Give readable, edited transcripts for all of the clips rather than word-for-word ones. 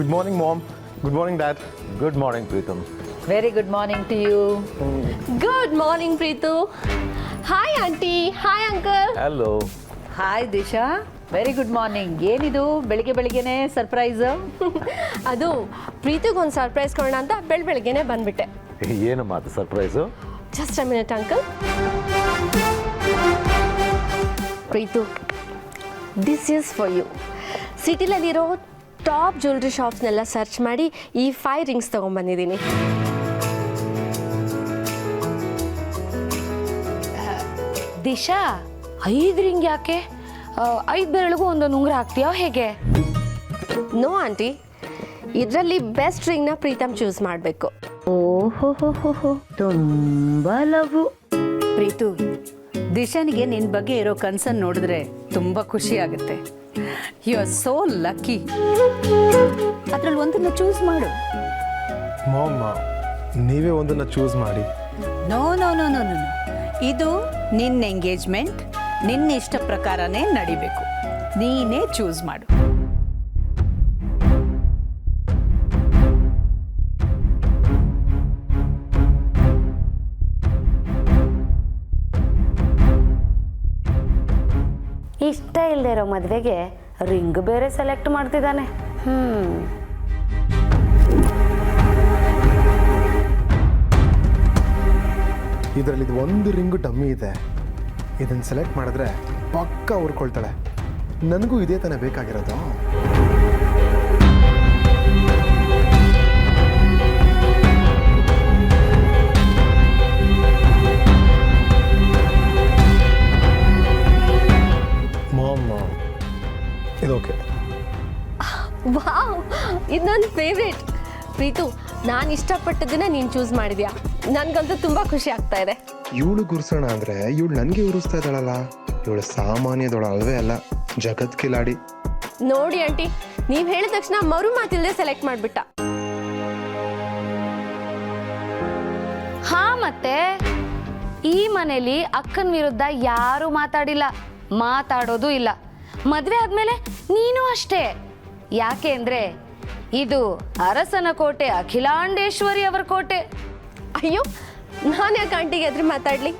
Good morning, Mom. Good morning, Dad. Good morning, Preetham. Very good morning to you. Good morning, Preetu. Hi, Auntie. Hi, Uncle. Hello. Hi Disha, very good morning. ಏನಿದು ಬೆಳಿಗ್ಗೆನೆ surprise? ಅದು ಪ್ರೀತಿಗೊಂದು surprise ಕೊಡೋಣ ಅಂತ ಬೆಳಗ್ಗೆನೆ ಬಂದ್ಬಿಟ್ಟೆ. ಏನು ಮಾತು surprise? Just a minute uncle. Preethu, this is for you. ಸಿಟಿಲಲ್ಲಿರೋ ಟಾಪ್ ಜ್ಯುವೆಲ್ರಿ ಶಾಪ್ಸ್ನೆಲ್ಲ ಸರ್ಚ್ ಮಾಡಿ ಈ 5 ರಿಂಗ್ಸ್ ತೊಗೊಂಡ್ಬಂದಿದ್ದೀನಿ. ದಿಶಾ, 5 ರಿಂಗ್ ಯಾಕೆ? 5 ಬೆರಳಿಗೂ ಒಂದೊಂದು ಉಂಗುರ ಹಾಕ್ತೀಯೋ ಹೇಗೆ? ನೋ ಆಂಟಿ, ಇದರಲ್ಲಿ ಬೆಸ್ಟ್ ರಿಂಗ್ನ ಪ್ರೀತಮ್ ಚೂಸ್ ಮಾಡಬೇಕು. ಓಹೋ, ತುಂಬಾ ಲವ್. ಪ್ರೀತು, ದಿಶಾನಿಗೆ ನಿನ್ನ ಬಗ್ಗೆ ಇರೋ ಕನ್ಸನ್ ನೋಡಿದ್ರೆ ತುಂಬಾ ಖುಷಿ ಆಗುತ್ತೆ. You are so lucky. ಅದ್ರಲ್ಲಿ ಒಂದನ್ನು ಚೂಸ್ ಮಾಡು. ಮಾಮ್, ನೀವೇ ಒಂದನ್ನು ಚೂಸ್ ಮಾಡಿ. No no no no no ಇದು ನಿನ್ನ ಎಂಗೇಜ್ಮೆಂಟ್, ನಿನ್ನ ಇಷ್ಟ ಪ್ರಕಾರನೇ ನಡಿಬೇಕು. ನೀನೇ ಚೂಸ್ ಮಾಡು. ಇಷ್ಟ ಇಲ್ಲದೆ ಇರೋ ಮದುವೆಗೆ ರಿಂಗ್ ಬೇರೆ ಸೆಲೆಕ್ಟ್ ಮಾಡ್ತಿದ್ದಾನೆ. ಇದರಲ್ಲಿ ಇದು ಒಂದು ರಿಂಗು ಡಮ್ಮಿ ಇದೆ. ಇದನ್ನು ಸೆಲೆಕ್ಟ್ ಮಾಡಿದ್ರೆ ಪಕ್ಕ ಉರ್ಕೊಳ್ತಾಳೆ. ನನಗೂ ಇದೇ ತಾನೇ ಬೇಕಾಗಿರೋದು. ಮಾಮ್, ಇದು ಓಕೆ. ವಾವ್, ಇದು ನನ್ನ ಫೇವ್ರೇಟ್. ಪ್ರೀತು, ನಾನು ಇಷ್ಟಪಟ್ಟದನ್ನ ನೀನು ಚೂಸ್ ಮಾಡಿದ್ಯಾ. ನನಗಂತೂ ತುಂಬ ಖುಷಿ ಆಗ್ತಾ ಇದೆ. ಇವಳು ಗುರ್ಸೋಣ ಅಂದರೆ ಇವಳು ನನಗೆ ಉರಿಸ್ತಾ ಇದ್ದಾಳಲ್ಲ. ಇವಳು ಸಾಮಾನ್ಯದೊಳ ಅಲ್ವೇ ಅಲ್ಲ, ಜಗತ್ ಕಿಲಾಡಿ. ನೋಡಿ ಆಂಟಿ, ನೀವು ಹೇಳಿದ ತಕ್ಷಣ ಮರು ಮಾತಿಲ್ಲದೆ ಸೆಲೆಕ್ಟ್ ಮಾಡಿಬಿಟ್ಟ. ಹಾ, ಮತ್ತೆ ಈ ಮನೇಲಿ ಅಕ್ಕನ ವಿರುದ್ಧ ಯಾರು ಮಾತಾಡಿಲ್ಲ, ಮಾತಾಡೋದು ಇಲ್ಲ. ಮದ್ವೆ ಆದ್ಮೇಲೆ ನೀನು ಅಷ್ಟೇ. ಯಾಕೆ ಅಂದ್ರೆ ಇದು ಅರಸನ ಕೋಟೆ, ಅಖಿಲಾಂಡೇಶ್ವರಿ ಅವರ ಕೋಟೆ. ಅಯ್ಯೋ, ನಾನು ಯಾಕೆ ಆಂಟಿಗೆ ಎದುರು ಮಾತಾಡಲಿ?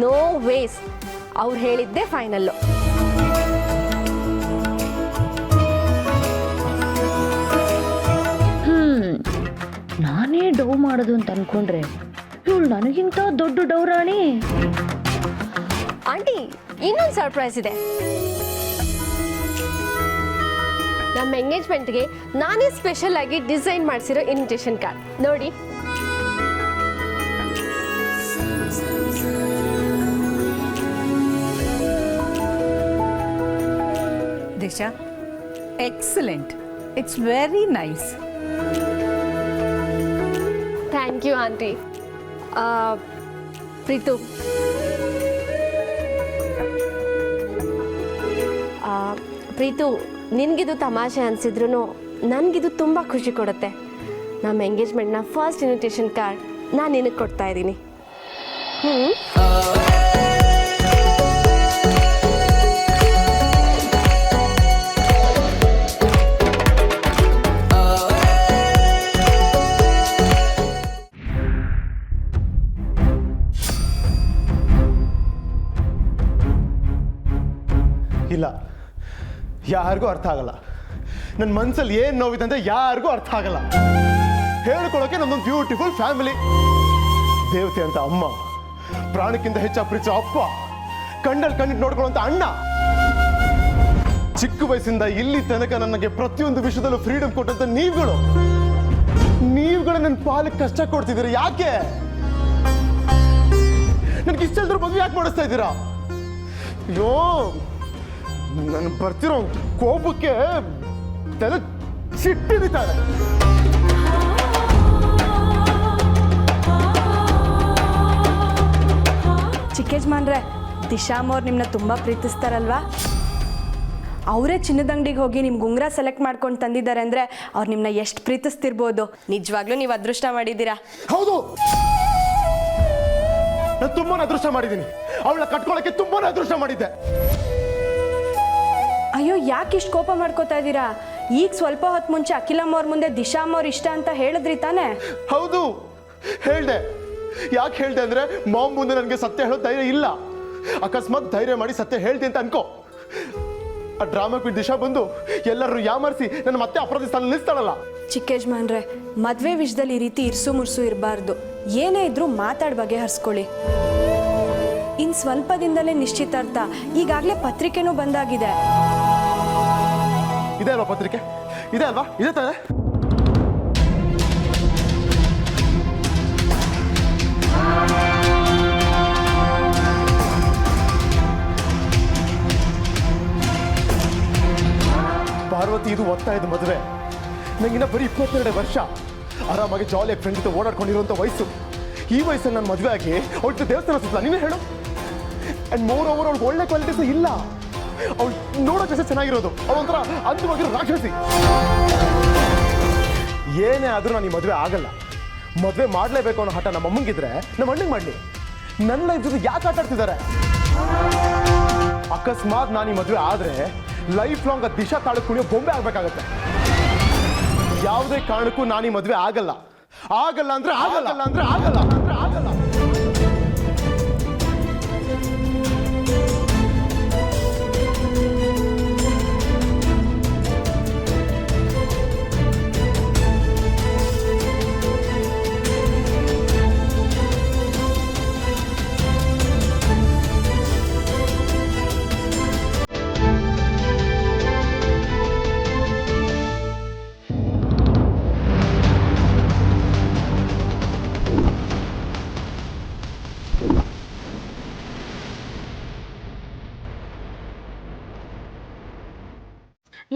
ನೋ ವೇಸ್, ಅವ್ರು ಹೇಳಿದ್ದೆ ಫೈನಲ್ಲು. ನಾನೇ ಡೌ ಮಾಡೋದು ಅಂತ ಅನ್ಕೊಂಡ್ರೆ ಇವಳು ನನಗಿಂತ ದೊಡ್ಡ ಡೌರಾಣಿ. ಆಂಟಿ, ಇನ್ನೊಂದು ಸರ್ಪ್ರೈಸ್ ಇದೆ. ನಮ್ಮ ಎಂಗೇಜ್ಮೆಂಟ್ಗೆ ನಾನೇ ಸ್ಪೆಷಲ್ ಆಗಿ ಡಿಸೈನ್ ಮಾಡಿಸಿರೋ ಇನ್ವಿಟೇಷನ್ ಕಾರ್ಡ್ ನೋಡಿ. Disha, excellent. It's very nice. Thank you aunty. Preethu, Preethu, ನಿನಗಿದು ತಮಾಷೆ ಅನಿಸಿದ್ರು ನನಗಿದು ತುಂಬ ಖುಷಿ ಕೊಡುತ್ತೆ. ನಮ್ಮ ಎಂಗೇಜ್ಮೆಂಟ್ನ ಫಸ್ಟ್ ಇನ್ವಿಟೇಷನ್ ಕಾರ್ಡ್ ನಾನು ನಿನಗೆ ಕೊಡ್ತಾ ಇದ್ದೀನಿ. ಇಲ್ಲ, ಯಾರಿಗೂ ಅರ್ಥ ಆಗಲ್ಲ. ನನ್ನ ಮನಸ್ಸಲ್ಲಿ ಏನು ನೋವಿದೆ ಅಂತ ಯಾರಿಗೂ ಅರ್ಥ ಆಗಲ್ಲ. ಹೇಳ್ಕೊಳ್ಳೋಕೆ ನಮ್ಮದೊಂದು ಬ್ಯೂಟಿಫುಲ್ ಫ್ಯಾಮಿಲಿ. ದೇವತೆ ಅಂತ ಅಮ್ಮ, ಪ್ರಾಣಕ್ಕಿಂತ ಹೆಚ್ಚಾಗಿ ಪ್ರೀತಿಸೋ ಅಪ್ಪ, ಕಣ್ಣಲ್ಲಿ ಕಣ್ಣಿಟ್ಟು ನೋಡ್ಕೊಳ್ಳೋಂಥ ಅಣ್ಣ. ಚಿಕ್ಕ ವಯಸ್ಸಿಂದ ಇಲ್ಲಿ ತನಕ ನನಗೆ ಪ್ರತಿಯೊಂದು ವಿಷಯದಲ್ಲೂ ಫ್ರೀಡಮ್ ಕೊಟ್ಟಂತ ನೀವುಗಳು ನನ್ನ ಪಾಲಕ್ಕೆ ಕಷ್ಟ ಕೊಡ್ತಿದ್ದೀರಾ. ಯಾಕೆ ನನಗೆ ಇಷ್ಟೆಲ್ಲರೂ ಮದುವೆ ಯಾಕೆ ಮಾಡಿಸ್ತಾ ಇದ್ದೀರಾ? ಅಯ್ಯೋ, ನಾನು ಬರ್ತಿರೋ ಕೋಪಕ್ಕೆ ತಲೆ ಸಿಟ್ಟಿಡಿತಾರೆ. ಚಿಕ್ಕೇಜ್ಮಾನ್ರೆ, ದಿಶಾಮವ್ರು ನಿಮ್ಮನ್ನ ತುಂಬ ಪ್ರೀತಿಸ್ತಾರಲ್ವಾ? ಅವರೇ ಚಿನ್ನದ ಅಂಗಡಿಗೆ ಹೋಗಿ ನಿಮ್ಗೆ ಉಂಗುರ ಸೆಲೆಕ್ಟ್ ಮಾಡ್ಕೊಂಡು ತಂದಿದ್ದಾರೆ ಅಂದರೆ ಅವ್ರು ನಿಮ್ಮನ್ನ ಎಷ್ಟು ಪ್ರೀತಿಸ್ತಿರ್ಬೋದು. ನಿಜವಾಗ್ಲೂ ನೀವು ಅದೃಷ್ಟ ಮಾಡಿದ್ದೀರಾ. ಹೌದು, ನಾನು ತುಂಬಾನೇ ಅದೃಷ್ಟ ಮಾಡಿದ್ದೀನಿ. ಅವಳನ್ನ ಕಟ್ಕೊಳ್ಳೋಕೆ ತುಂಬಾನೇ ಅದೃಷ್ಟ ಮಾಡಿದ್ದೆ. ಅಯ್ಯೋ, ಯಾಕೆ ಇಷ್ಟು ಕೋಪ ಮಾಡ್ಕೋತಾ ಇದ್ದೀರಾ? ಈಗ ಸ್ವಲ್ಪ ಹೊತ್ತು ಮುಂಚೆ ಅಖಿಲಮ್ಮ ಅವ್ರ ಮುಂದೆ ದಿಶಾಮ್ಮ ಅವ್ರ ಇಷ್ಟ ಅಂತ ಹೇಳಿದ್ರಿ ತಾನೇ? ಹೌದು ಹೇಳ್ದೆ. ಯಾಕೆ ಹೇಳ್ದೆ ಅಂದ್ರೆ ಮಾಮ್ ಮುಂದೆ ನನಗೆ ಸತ್ಯ ಹೇಳೋ ಧೈರ್ಯ ಇಲ್ಲ. ಅಕಸ್ಮಾತ್ ಧೈರ್ಯ ಮಾಡಿ ಸತ್ಯ ಹೇಳ್ದೆ ಅಂತ ಅನ್ಕೋ, ಆ ಡ್ರಾಮಾ ಕ್ವೀನ್ ದಿಶಾ ಬಂದು ಎಲ್ಲರೂ ಯಾಮರ್ಸಿ ನನ್ನ ಮತ್ತೆ ಅಪರಾಧಿ ಸ್ಥಾನ ನಿಲ್ಲಿಸ್ತಾಳಲ್ಲ. ಚಿಕ್ಕ ಯಜಮಾನ್ರೆ, ಮದುವೆ ವಿಷಯದಲ್ಲಿ ಈ ರೀತಿ ಇರ್ಸು ಮುರ್ಸು ಇರಬಾರ್ದು. ಏನೇ ಇದ್ರೂ ಮಾತಾಡಿ ಬಗೆಹರಿಸ್ಕೊಳ್ಳಿ. ಇನ್ನು ಸ್ವಲ್ಪ ದಿನದಲ್ಲೇ ನಿಶ್ಚಿತಾರ್ಥ. ಈಗಾಗಲೇ ಪತ್ರಿಕೆನೂ ಬಂದಾಗಿದೆ. ಇದೆ ಅಲ್ವಾ ಪತ್ರಿಕೆ? ಇದೆ ಅಲ್ವಾ? ಇದೆ ತಾನೆ? ಪಾರ್ವತಿ, ಇದು ಒತ್ತಾಯದ ಮದುವೆ. ನಂಗಿನ್ನ ಬರೀ 22 ವರ್ಷ. ಆರಾಮಾಗಿ ಜಾಲಿಯಾಗಿ ಫ್ರೆಂಡ್ ಜೊತೆ ಓಡಾಡ್ಕೊಂಡಿರುವಂಥ ವಯಸ್ಸು. ಈ ವಯಸ್ಸಲ್ಲಿ ನಾನು ಮದುವೆ ಆಗಿ ಅವಳಿಗೆ ದೇವಸ್ಥಾನ ಸುತ್ತಲ ನೀನೇ ಹೇಳು. ಆ್ಯಂಡ್ ಮೋರ್ ಓವರ್ ಅವಳಿಗೆ ಒಳ್ಳೆ ಕ್ವಾಲಿಟೀಸ್ ಇಲ್ಲ. ಅವಳು ನೋಡೋಕೆ ಚೆನ್ನಾಗಿರೋದು, ಅವಳೊಂಥರ ಅಂತಿಮವಾಗಿರೋ ರಾಕ್ಷಸಿ. ಏನೇ ಆದರೂ ನಾನು ಈ ಮದುವೆ ಆಗಲ್ಲ. ಮದುವೆ ಮಾಡಲೇಬೇಕು ಅನ್ನೋ ಹಠ ನಮ್ಮ ಅಮ್ಮಂಗಿದ್ರೆ ನಮ್ಮ ಅಣ್ಣಂಗೆ ಮಾಡಲಿ. ನನ್ನ ಲೈಫ್ ಜೊತೆ ಯಾಕೆ ಆಟ ಆಡ್ತಿದ್ದಾರೆ? ಅಕಸ್ಮಾತ್ ನಾನು ಈ ಮದುವೆ ಆದರೆ ಲೈಫ್ ಲಾಂಗ್ ದಿಶಾ ತಾಳು ಕುಣಿಯೋ ಬೊಂಬೆ ಆಗಬೇಕಾಗತ್ತೆ. ಯಾವುದೇ ಕಾರಣಕ್ಕೂ ನಾನು ಈ ಮದುವೆ ಆಗಲ್ಲ. ಆಗಲ್ಲ ಅಂದ್ರೆ ಆಗಲ್ಲ ಅಂದ್ರೆ ಆಗಲ್ಲ ಅಂದ್ರೆ ಆಗಲ್ಲ.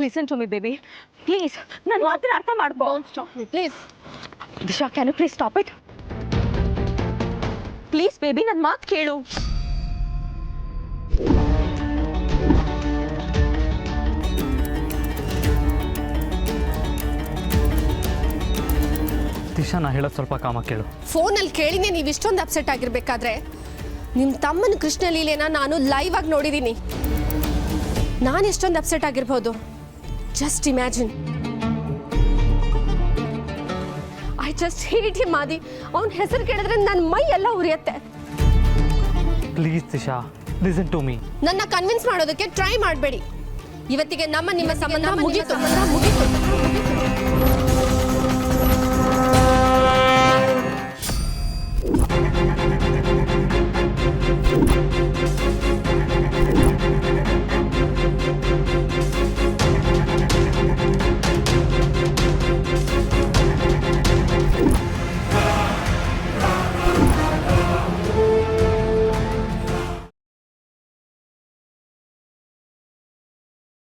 Listen to me baby please, ನನ್ನ ಮಾತ್ರ ಅರ್ಥ ಮಾಡ್ಕೋ. Please Disha, can you please stop it? Please baby, ನನ್ನ ಮಾತು ಕೇಳು. ದಿಶಾ, ನಾ ಹೇಳೋದು ಸ್ವಲ್ಪ ಕಾಮ ಕೇಳು. ಫೋನಲ್ಲಿ ಕೇಳಿನೇ ನೀವು ಇಷ್ಟೊಂದು ಅಪ್ಸೆಟ್ ಆಗಿರ್ಬೇಕಾದ್ರೆ ನಿಮ್ಮ ತಮ್ಮನ ಕೃಷ್ಣ ಲೀಲೆನ ನಾನು ಲೈವ್ ಆಗಿ ನೋಡಿದ್ದೀನಿ. ನಾನು ಎಷ್ಟೊಂದು ಅಪ್ಸೆಟ್ ಆಗಿರ್ಬೋದು, just imagine. I just hate him Aadi. ಅವನ ಹೆಸರು ಕೇಳಿದ್ರೆ ನನ್ನ ಮೈ ಎಲ್ಲ ಉರಿಯತ್ತೆ. Please Disha, listen to me. ನನ್ನ ಕನ್ವಿನ್ಸ್ ಮಾಡೋದಕ್ಕೆ ಟ್ರೈ ಮಾಡಬೇಡಿ. ಇವತ್ತಿಗೆ ನಿಮ್ಮ ಸಂಬಂಧ ಮುಗೀತು.